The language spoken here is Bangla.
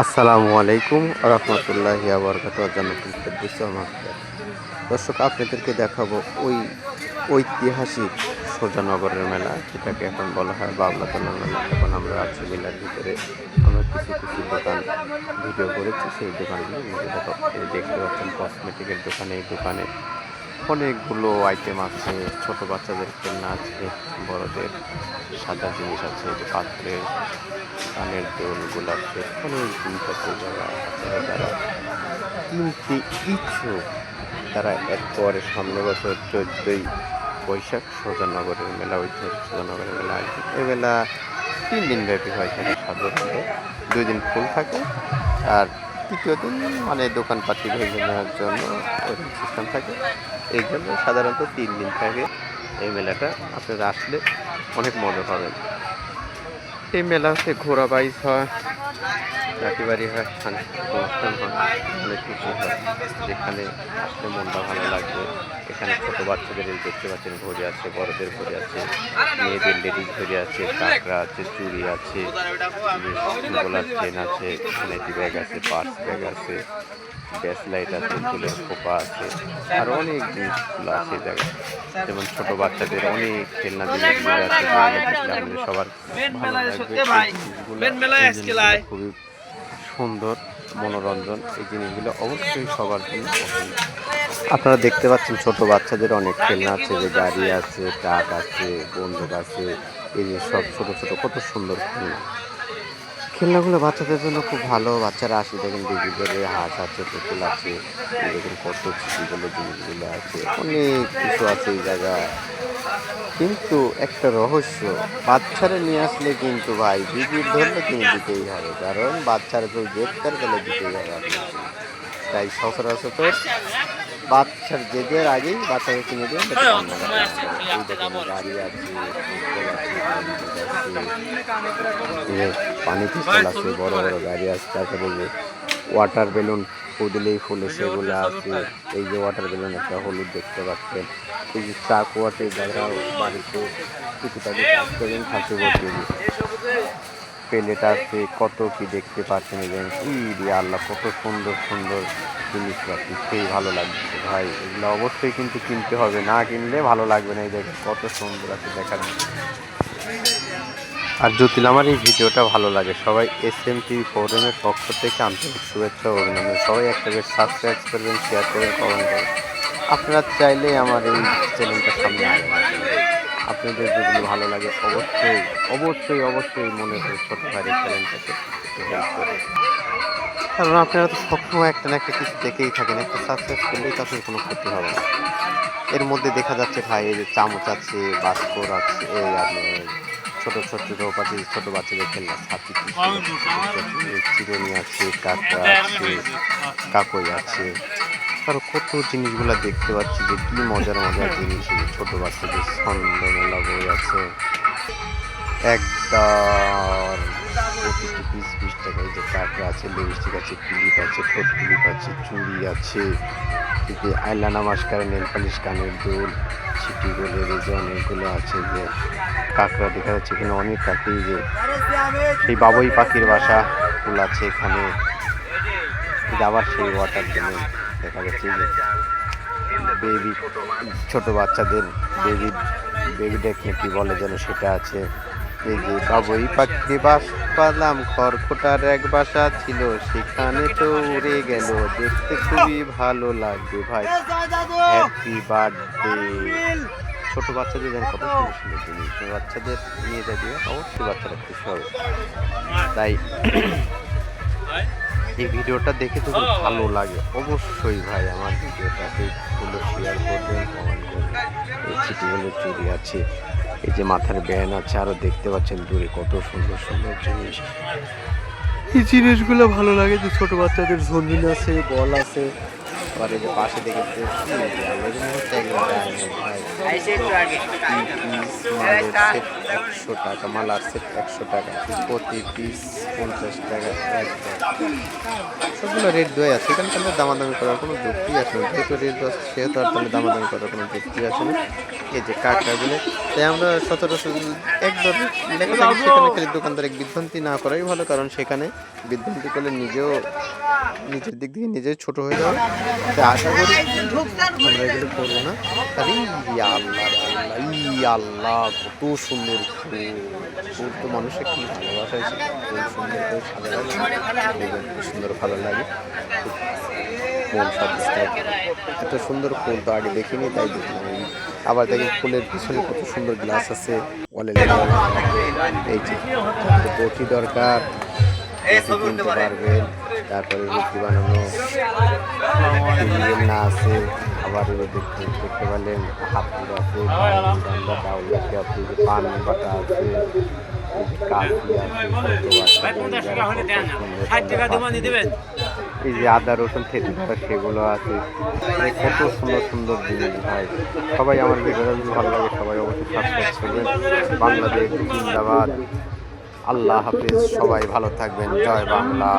আসসালামু আলাইকুম রহমতুল্লাহি দর্শক, আপনাদেরকে দেখাবো ওই ঐতিহাসিক সোজানগরের মেলা, যেটাকে এখন বলা হয় বাবলাতলা মেলা। এখন আমরা আছি মেলার ভিতরে। আমরা কিছু কিছু দোকান ভিডিও করেছি, সেই দোকানগুলো দেখতে পাচ্ছেন। কসমেটিকের দোকানে, এই দোকানে অনেকগুলো আইটেম আছে। ছোট বাচ্চাদের খেলনা আছে, বড়দের সাদা জিনিস আছে, পাত্রের কানের দোল, গোলাপ সেট, অনেক জিনিস আছে। যারা কিনতে ইচ্ছুক তারা এরপরে সামনে বছর 14ই বৈশাখ সোজানগরের মেলা, ঐতিহাসিক সোজানগরের মেলা আসবে। এই মেলা 3 দিন ব্যাপী হয় থাকে। সাধারণত 2 দিন ফুল থাকে, আর তৃতীয় দিন মানে দোকানপাতি ভেঙে নেওয়ার জন্য ওরকম সিস্টেম থাকে। এই জন্য সাধারণত 3 দিন থাকে এই মেলাটা। আপনারা আসলে অনেক মজা পাবেন। এই মেলা হচ্ছে ঘোড়া বাইচ হয়, চাকরিবাড়ি হয়, সাংস্কৃতিক অনুষ্ঠান হয়, অনেক কিছু হয়, যেখানে আসলে মনটা ভালো লাগবে। এখানে ছোট বাচ্চাদের দেখতে পাচ্ছেন ঘড়ি আছে, বড়দের ঘড়ি আছে, মেয়েদের লেডিস ঘড়ি আছে, কাঁকড়া আছে, চুড়ি আছে, গোলাপ চেন আছে, স্যানিটারি ব্যাগ আছে, পার্স ব্যাগ আছে, গ্যাস লাইট আছে, ফুলের খোপা আছে, আর অনেক জিনিসগুলো আছে জায়গায়। যেমন ছোট বাচ্চাদের অনেক খেলনা জিনিসগুলো আছে, যেগুলো সবার ভালো লাগবে। খুবই সুন্দর, মনোরঞ্জন। এই জিনিসগুলো অবশ্যই সবার জন্য পছন্দ। আপনারা দেখতে পাচ্ছেন ছোট বাচ্চাদের অনেক খেলনা আছে, যে গাড়ি আছে, ট্রাক আছে, বন্দুক আছে, এই যে সব ছোট ছোট কত সুন্দর খেলনাগুলো বাচ্চাদের জন্য খুব ভালো। বাচ্চারা আসে, দেখেন ডিজিটালে হাঁস আছে, পুতুল আছে, দেখুন কত চিঠিগুলো জিনিসগুলো আছে, অনেক কিছু আছে এই জায়গায়। কিন্তু একটা রহস্য, বাচ্চারা নিয়ে আসলে কিন্তু ভাই বিজির ধরলে কিন্তু দিতেই হবে, কারণ বাচ্চারা কেউ গ্রেপ্তার গেলে দিতেই হবে আপনার। তাই সচরাচর বাচ্চার জেদের আগেই বাচ্চাকে কিনে দিয়ে এই দেখেন গাড়ি আছে, পানি পিস্তল আছে, বড় বড় গাড়ি আছে, তারপরে যে ওয়াটার বেলুন ফুদিলেই ফুলে সেগুলো আছে। এই যে ওয়াটার বেলুন একটা হলুদ দেখতে পাচ্ছেন। এই যে চাক ওয়াটে যারা বাড়িতে টুকিটাকি কাজ করেন, ফাঁসি বলতে প্লেট আছে, কত কি দেখতে পাচ্ছেন। আল্লাহ, কত সুন্দর সুন্দর জিনিসপাতি, সেই ভালো লাগছে ভাই। এগুলো অবশ্যই কিন্তু কিনতে হবে, না কিনলে ভালো লাগবে না। এই দেখেন কত সুন্দর আছে দেখার। আর যদি আমার এই ভিডিওটা ভালো লাগে, সবাই SMTV ফোরামের পক্ষ থেকে আন্তরিক শুভেচ্ছা ও অভিনন্দন। সবাই একটা বেশ সাবস্ক্রাইব করবেন, শেয়ার করবেন, কমেন্ট করবেন। আপনারা চাইলে আমার এই চ্যানেলটা সামনে আসবেন। আপনাদের যদি ভালো লাগে অবশ্যই অবশ্যই অবশ্যই মনে করে ছোট ভাইয়ের চ্যানেলটাকে হেল্প করে, কারণ আপনারা তো সবসময় একটা না একটা কিছু দেখেই থাকেন। একটা সাবস্ক্রাইব করলেই তো আপনার কোনো ক্ষতি হবে না। এর মধ্যে দেখা যাচ্ছে ভাই, এই যে চামচ আছে, বাস্কর আছে, এই আপনার ছোট ছোট পাখি, ছোট বাচ্চাদের খেলনা ছাতি, চিরুনি আছে, কাঁকড়া আছে, কাকই আছে, আরো কত জিনিসগুলা দেখতে পাচ্ছি, যে কি মজার মজার জিনিস। ছোট বাচ্চাদের ছন্দমেলা বই আছে একদম প্রতিটি পিস 20 টাকা। এই যে কাঁকড়া আছে, লিপস্টিক আছে, ক্লিপ আছে, ঠোঁট ক্লিপ আছে, চুড়ি আছে, যে আইলানা মাস্কারা, নেল পালিশ, কানের দুল, ছিটি গোলের এই যে অনেকগুলো আছে। যে কাঁকড়া দেখা যাচ্ছে এখানে অনেক পাখি, যে সেই বাবুই পাখির বাসা ফুল আছে এখানে। আবার সেই ওয়াটার বেলুন দেখা যাচ্ছে, যে বেবি ছোট বাচ্চাদের বেবি ডেক কি বলে যেন, সেটা আছে। এই যে বাবুই পাখি বাস পালাম, খড়খোটার এক বাসা ছিল, সেখানে তো উড়ে গেল, দেখতে খুবই ভালো লাগবে ভাই। Happy birthday. ছোট বাচ্চাদের যেন কত সুন্দর সুন্দর জিনিস, বাচ্চাদের নিয়ে যাবে, অবশ্যই বাচ্চারা খুশি হবে। তাই এই ভিডিওটা দেখে তো ভালো লাগে, অবশ্যই ভাই আমার ভিডিওটাকে ফুলো শেয়ার করবেন, কমেন্ট করবেন। এই ছিটিগুলো চুড়ি আছে, এই যে মাথার ব্যান আছে, আরো দেখতে পাচ্ছেন দূরে কত সুন্দর সুন্দর জিনিস। এই জিনিসগুলো ভালো লাগে, যে ছোট বাচ্চাদের ঝুনঝুন আছে, বল আছে, আবার এই যে পাশে দেখেছে টাকা, মালার সেট 100 টাকা, প্রতি পিস 50 টাকা, 1 টাকা। সবগুলো রেট দেওয়াই আছে, এখানে তাহলে দামাদামি করার কোনো যুক্তি আসে না, যেহেতু রেট দেওয়া সেহেতু আর তাহলে দামাদামি করার কোনো যুক্তি আসে না। এই যে কাঁকড়াগুলো, তাই আমরা সচরাচর এক দর লেখা থাকে সেখানে খালি দোকানদার বিভ্রান্তি না করাই ভালো, কারণ সেখানে বিভ্রান্তি করলে নিজের দিক থেকে নিজেই ছোট হয়ে যাবে। তাই আশা করি আমরা এগুলো করবো না। আর আল্লাহ কত সুন্দর ফুল, ফুল তো মানুষের কি ভালোবাসা আছে, ফুল সুন্দর করে সাজানো খুব সুন্দর ভালো লাগে। মন সন্তুষ্ট, এত সুন্দর ফুল তো আগে দেখিনি, তাই দেখলাম। আবার দেখি ফুলের পিছনে কত সুন্দর গ্লাস আছে ওয়ালে লেগে। এই যে বটি দরকার কিনতে পারবেন, তারপরে রুটি বানানো না আছে। আবার দেখতে পেলেন হাতুর আছে, ডাউল আছে, পান বাটা আছে, এই যে আদা রসুন থেতে থাকা সেগুলো আছে। কত সুন্দর সুন্দর জিনিস ভাই। সবাই আমার ভিডিওটা যদি ভালো লাগে সবাই অবশ্যই সাবস্ক্রাইব করবেন। বাংলাদেশ জিন্দাবাদ, আল্লাহ হাফিজ, সবাই ভালো থাকবেন, জয় বাংলা।